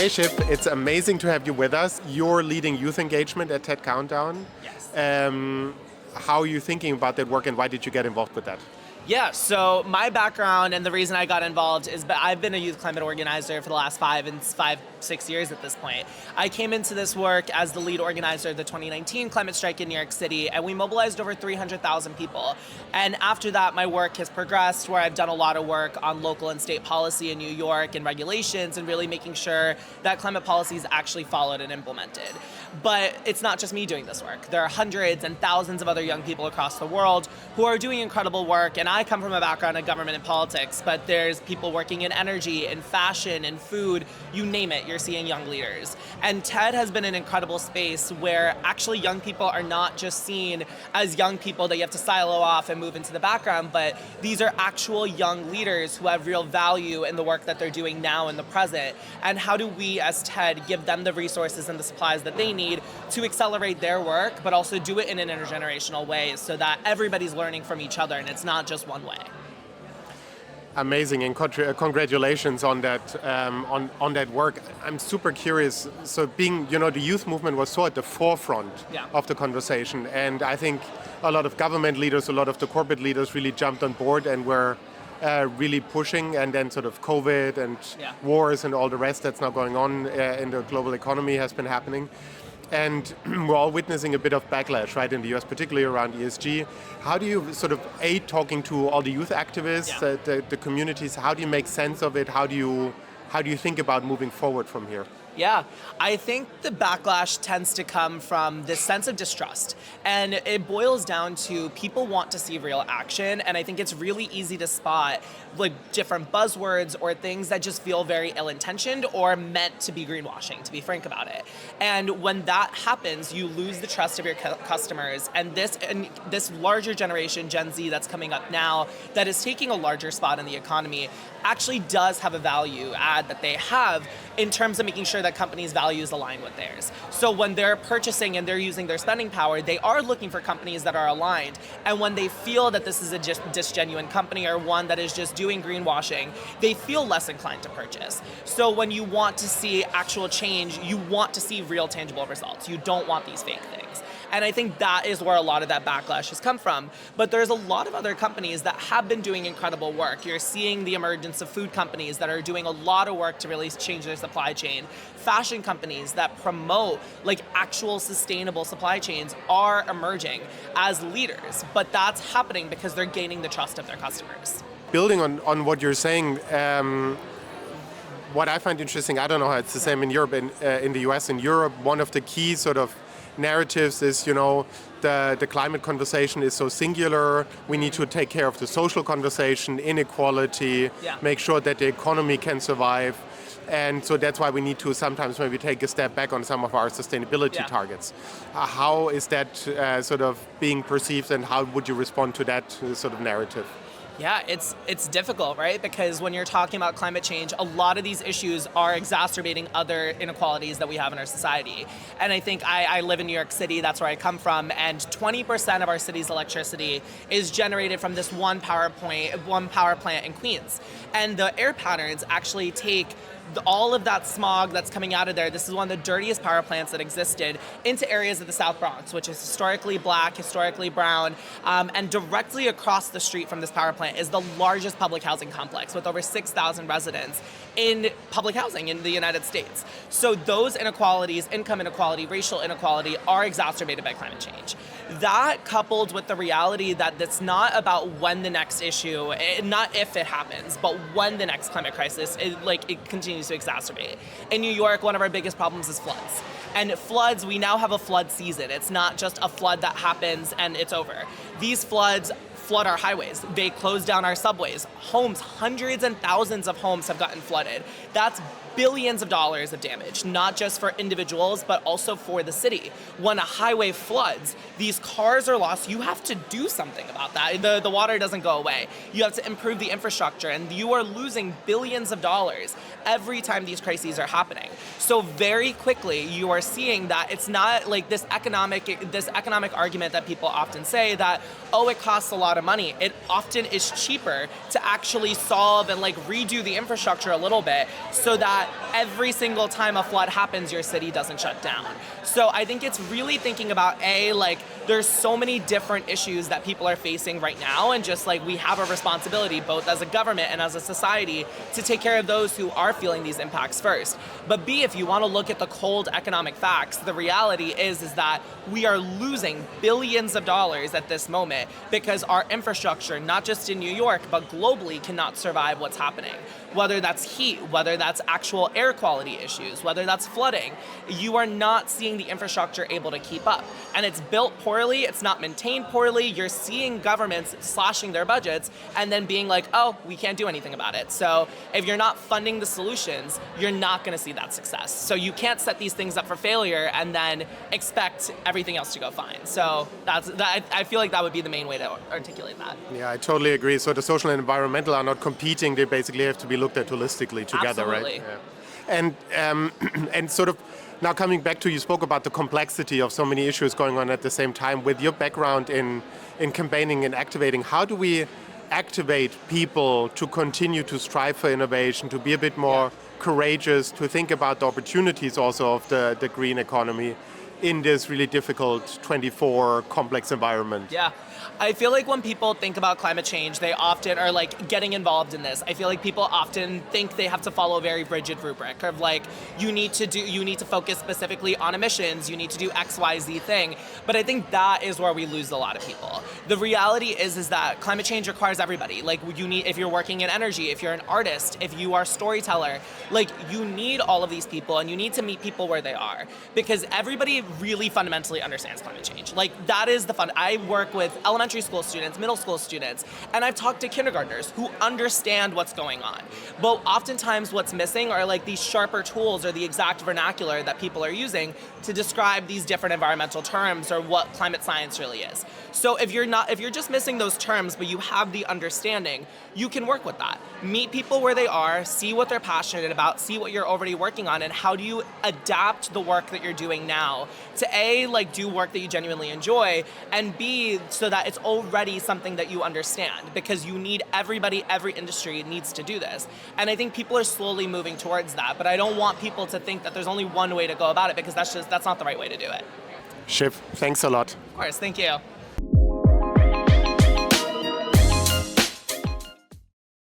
Hey Shiv, it's amazing to have you with us. You're leading youth engagement at TED Countdown. Yes. How are you thinking about that work and why did you get involved with that? Yeah, so my background and the reason I got involved is that I've been a youth climate organizer for the last 6 years at this point. I came into this work as the lead organizer of the 2019 climate strike in New York City, and we mobilized over 300,000 people. And after that, my work has progressed where I've done a lot of work on local and state policy in New York and regulations and really making sure that climate policy is actually followed and implemented. But it's not just me doing this work. There are hundreds and thousands of other young people across the world who are doing incredible work, and I come from a background in government and politics, but there's people working in energy, in fashion, in food, you name it, you're seeing young leaders. And TED has been an incredible space where actually young people are not just seen as young people that you have to silo off and move into the background, but these are actual young leaders who have real value in the work that they're doing now in the present. And how do we as TED give them the resources and the supplies that they need to accelerate their work, but also do it in an intergenerational way so that everybody's learning from each other and it's not just one way. Amazing, and congratulations on that on that work. I'm super curious. So, being the youth movement was so at the forefront of the conversation, and I think a lot of government leaders, a lot of the corporate leaders, really jumped on board and were really pushing. And then sort of COVID and wars and all the rest that's now going on in the global economy has been happening. And we're all witnessing a bit of backlash, right, in the US, particularly around ESG. How do you sort of, talking to all the youth activists, the communities, how do you make sense of it? How do you think about moving forward from here? Yeah, I think the backlash tends to come from this sense of distrust. And it boils down to people want to see real action. And I think it's really easy to spot like different buzzwords or things that just feel very ill-intentioned or meant to be greenwashing, to be frank about it. And when that happens, you lose the trust of your customers. And this larger generation, Gen Z, that's coming up now, that is taking a larger spot in the economy, actually does have a value add that they have in terms of making sure that companies' values align with theirs. So when they're purchasing and they're using their spending power, they are looking for companies that are aligned. And when they feel that this is a disgenuine company or one that is just doing greenwashing, they feel less inclined to purchase. So when you want to see actual change, you want to see real tangible results. You don't want these fake things. And I think that is where a lot of that backlash has come from. But there's a lot of other companies that have been doing incredible work. You're seeing the emergence of food companies that are doing a lot of work to really change their supply chain. Fashion companies that promote like actual sustainable supply chains are emerging as leaders. But that's happening because they're gaining the trust of their customers. Building on what you're saying, what I find interesting, I don't know how it's the same in Europe, in the US. In Europe, one of the key sort of narratives is, the climate conversation is so singular. We need to take care of the social conversation, inequality, make sure that the economy can survive. And so that's why we need to sometimes maybe take a step back on some of our sustainability targets. How is that sort of being perceived, and how would you respond to that sort of narrative? Yeah, it's difficult, right? Because when you're talking about climate change, a lot of these issues are exacerbating other inequalities that we have in our society. And I think I live in New York City, that's where I come from, and 20% of our city's electricity is generated from this one power plant in Queens. And the air patterns actually take all of that smog that's coming out of there. This is one of the dirtiest power plants that existed into areas of the South Bronx, which is historically black, historically brown, and directly across the street from this power plant is the largest public housing complex with over 6,000 residents in public housing in the United States. So those inequalities, income inequality, racial inequality, are exacerbated by climate change. That coupled with the reality that it's not about when the next issue, not if it happens, but when the next climate crisis, it continues to exacerbate. In New York, one of our biggest problems is floods. And floods, we now have a flood season. It's not just a flood that happens and it's over. These floods flood our highways. They close down our subways. Homes, hundreds and thousands of homes have gotten flooded. That's billions of dollars of damage, not just for individuals, but also for the city. When a highway floods, these cars are lost. You have to do something about that. The water doesn't go away. You have to improve the infrastructure, and you are losing billions of dollars. every time these crises are happening. So very quickly, you are seeing that it's not like this economic argument that people often say that, oh, it costs a lot of money. It often is cheaper to actually solve and like redo the infrastructure a little bit so that every single time a flood happens, your city doesn't shut down. So I think it's really thinking about, like there's so many different issues that people are facing right now, and just like we have a responsibility both as a government and as a society to take care of those who are feeling these impacts first. But B, if you want to look at the cold economic facts, the reality is that we are losing billions of dollars at this moment because our infrastructure, not just in New York, but globally, cannot survive what's happening. Whether that's heat, whether that's actual air quality issues, whether that's flooding, you are not seeing the infrastructure able to keep up. And it's built poorly, it's not maintained poorly, you're seeing governments slashing their budgets and then being like, oh, we can't do anything about it. So if you're not funding the solutions, you're not gonna see that success. So you can't set these things up for failure and then expect everything else to go fine. So I feel like that would be the main way to articulate that. Yeah, I totally agree. So the social and environmental are not competing, they basically have to be looked at holistically together, Absolutely. right? Yeah. And sort of now coming back to, you spoke about the complexity of so many issues going on at the same time. With your background in campaigning and activating, how do we activate people to continue to strive for innovation, to be a bit more courageous, to think about the opportunities also of the green economy in this really difficult 24 complex environment? Yeah. I feel like when people think about climate change, they often are like getting involved in this. I feel like people often think they have to follow a very rigid rubric of like, you need to focus specifically on emissions, you need to do X, Y, Z thing. But I think that is where we lose a lot of people. The reality is that climate change requires everybody. Like if you're working in energy, if you're an artist, if you are a storyteller, like you need all of these people and you need to meet people where they are, because everybody really fundamentally understands climate change. Like that is the fun. I work with elementary school students, middle school students, and I've talked to kindergartners who understand what's going on. But oftentimes what's missing are like these sharper tools or the exact vernacular that people are using to describe these different environmental terms or what climate science really is. So if you're just missing those terms, but you have the understanding, you can work with that. Meet people where they are, see what they're passionate about, see what you're already working on, and how do you adapt the work that you're doing now to A, like do work that you genuinely enjoy, and B, so that it's already something that you understand, because you need everybody, every industry needs to do this. And I think people are slowly moving towards that, but I don't want people to think that there's only one way to go about it, because that's not the right way to do it. Shiv, thanks a lot. Of course, thank you.